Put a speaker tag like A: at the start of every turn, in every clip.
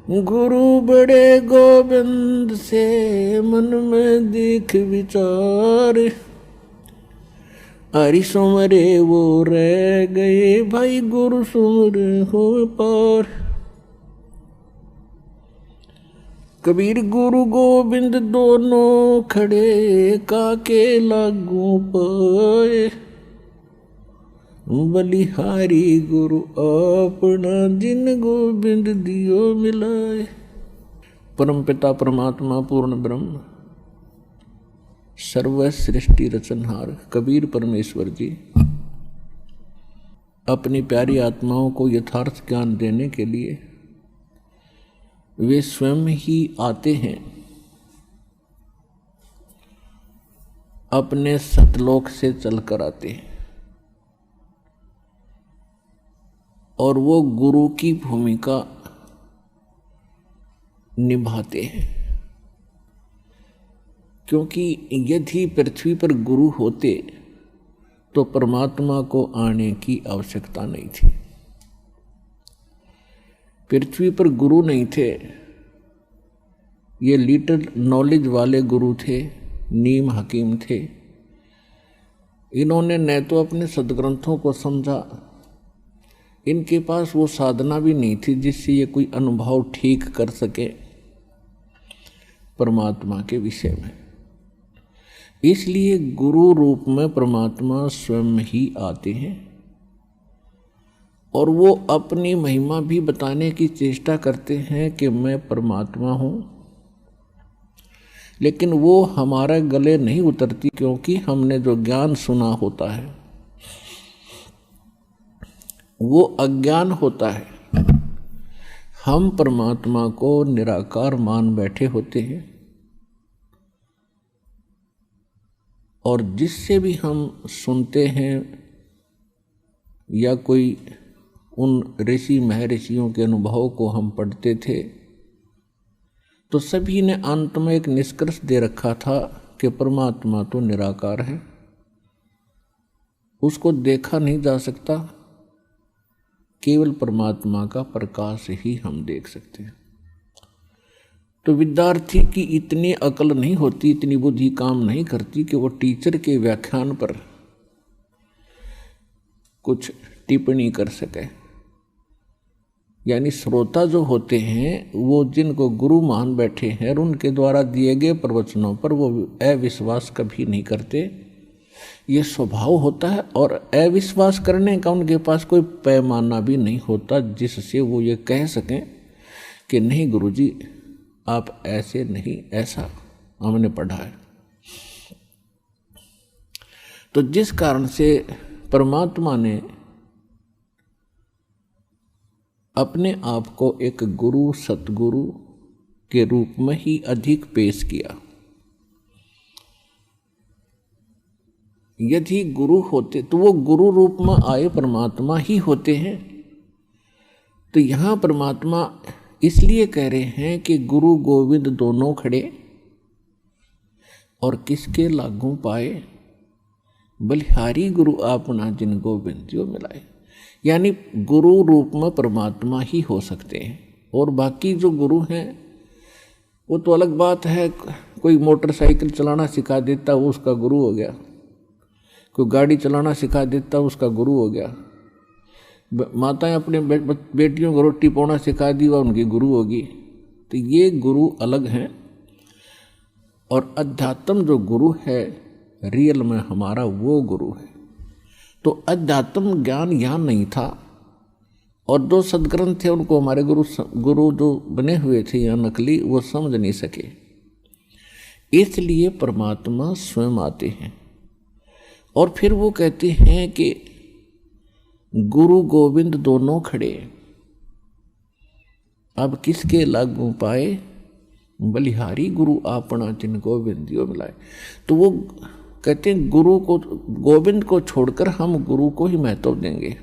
A: गुरु बड़े गोविंद से मन में दिख विचार, हरि सुमरे वो रह गए भाई गुरु सुमर हो पार। कबीर गुरु गोविंद दोनों खड़े काके लागू पाए, बलिहारी गुरु अपना जिन गोविंद दियो मिलाए। परम पिता परमात्मा पूर्ण ब्रह्म सर्व सृष्टि रचनहार कबीर परमेश्वर जी अपनी प्यारी आत्माओं को यथार्थ ज्ञान देने के लिए वे स्वयं ही आते हैं, अपने सतलोक से चलकर आते हैं और वो गुरु की भूमिका निभाते हैं। क्योंकि यदि पृथ्वी पर गुरु होते तो परमात्मा को आने की आवश्यकता नहीं थी। पृथ्वी पर गुरु नहीं थे, ये लिटिल नॉलेज वाले गुरु थे, नीम हकीम थे। इन्होंने न तो अपने सदग्रंथों को समझा, इनके पास वो साधना भी नहीं थी जिससे ये कोई अनुभव ठीक कर सके परमात्मा के विषय में। इसलिए गुरु रूप में परमात्मा स्वयं ही आते हैं और वो अपनी महिमा भी बताने की चेष्टा करते हैं कि मैं परमात्मा हूँ, लेकिन वो हमारे गले नहीं उतरती, क्योंकि हमने जो ज्ञान सुना होता है वो अज्ञान होता है। हम परमात्मा को निराकार मान बैठे होते हैं और जिससे भी हम सुनते हैं या कोई उन ऋषि महर्षियों के अनुभव को हम पढ़ते थे तो सभी ने अंत में एक निष्कर्ष दे रखा था कि परमात्मा तो निराकार है, उसको देखा नहीं जा सकता, केवल परमात्मा का प्रकाश ही हम देख सकते हैं। तो विद्यार्थी की इतनी अकल नहीं होती, इतनी बुद्धि काम नहीं करती कि वो टीचर के व्याख्यान पर कुछ टिप्पणी कर सके। यानी श्रोता जो होते हैं वो जिनको गुरु मान बैठे हैं और उनके द्वारा दिए गए प्रवचनों पर वो अविश्वास कभी नहीं करते, ये स्वभाव होता है। और अविश्वास करने का उनके पास कोई पैमाना भी नहीं होता जिससे वो ये कह सकें कि नहीं गुरुजी आप ऐसे नहीं, ऐसा हमने पढ़ा है। तो जिस कारण से परमात्मा ने अपने आप को एक गुरु सतगुरु के रूप में ही अधिक पेश किया। यदि गुरु होते तो वो गुरु रूप में आए परमात्मा ही होते हैं। तो यहाँ परमात्मा इसलिए कह रहे हैं कि गुरु गोविंद दोनों खड़े और किसके लागू पाए, बलिहारी गुरु आपना जिन गोविंद जो मिलाए। यानी गुरु रूप में परमात्मा ही हो सकते हैं और बाकी जो गुरु हैं वो तो अलग बात है। कोई मोटरसाइकिल चलाना सिखा देता वो उसका गुरु हो गया, कोई गाड़ी चलाना सिखा देता उसका गुरु हो गया, माताएं अपने बेटियों को रोटी पौना सिखा दी वह उनकी गुरु होगी। तो ये गुरु अलग हैं और अध्यात्म जो गुरु है रियल में हमारा वो गुरु है। तो अध्यात्म ज्ञान यहाँ नहीं था और दो सदग्रंथ थे उनको हमारे गुरु जो बने हुए थे यहाँ नकली वो समझ नहीं सके, इसलिए परमात्मा स्वयं आते हैं और फिर वो कहते हैं कि गुरु गोविंद दोनों खड़े, अब किसके लागू पाए, बलिहारी गुरु आपना जिन गोविंदियों मिलाए। तो वो कहते हैं गुरु को, गोविंद को छोड़कर हम गुरु को ही महत्व देंगे।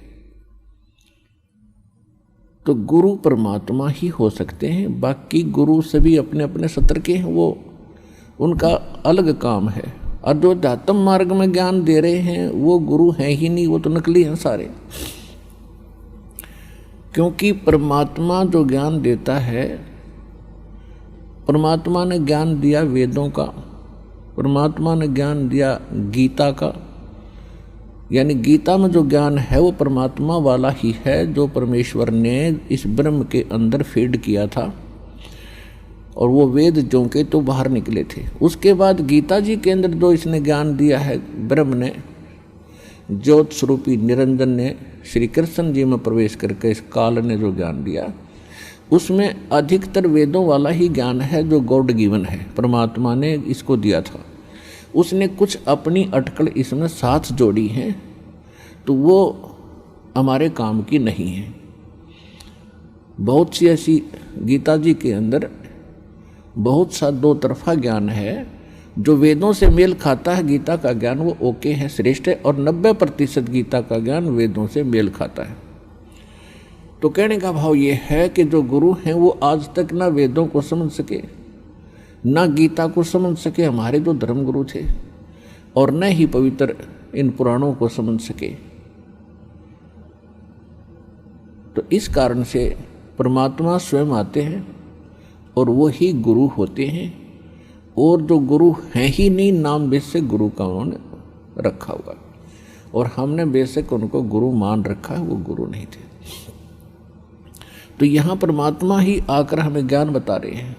A: तो गुरु परमात्मा ही हो सकते हैं, बाकी गुरु सभी अपने अपने सत्र के हैं, वो उनका अलग काम है। और जो अध्यात्म मार्ग में ज्ञान दे रहे हैं वो गुरु हैं ही नहीं, वो तो नकली हैं सारे। क्योंकि परमात्मा जो ज्ञान देता है परमात्मा ने ज्ञान दिया वेदों का, परमात्मा ने ज्ञान दिया गीता का, यानी गीता में जो ज्ञान है वो परमात्मा वाला ही है, जो परमेश्वर ने इस ब्रह्म के अंदर फीड किया था, और वो वेद जो के तो बाहर निकले थे। उसके बाद गीता जी के अंदर जो इसने ज्ञान दिया है ब्रह्म ने, ज्योत स्वरूपी निरंजन ने, श्री कृष्ण जी में प्रवेश करके इस काल ने जो ज्ञान दिया, उसमें अधिकतर वेदों वाला ही ज्ञान है जो गॉड गिवन है, परमात्मा ने इसको दिया था। उसने कुछ अपनी अटकल इसमें साथ जोड़ी हैं, तो वो हमारे काम की नहीं है। बहुत सी ऐसी गीता जी के अंदर बहुत सा दो तरफा ज्ञान है, जो वेदों से मेल खाता है गीता का ज्ञान वो ओके है, श्रेष्ठ है, और 90% गीता का ज्ञान वेदों से मेल खाता है। तो कहने का भाव ये है कि जो गुरु हैं वो आज तक ना वेदों को समझ सके, ना गीता को समझ सके, हमारे जो धर्म गुरु थे, और न ही पवित्र इन पुराणों को समझ सके। तो इस कारण से परमात्मा स्वयं आते हैं और वो ही गुरु होते हैं, और जो गुरु हैं ही नहीं, नाम बेशक गुरु का उन्होंने रखा हुआ, और हमने बेशक उनको गुरु मान रखा है, वो गुरु नहीं थे। तो यहाँ परमात्मा ही आकर हमें ज्ञान बता रहे हैं।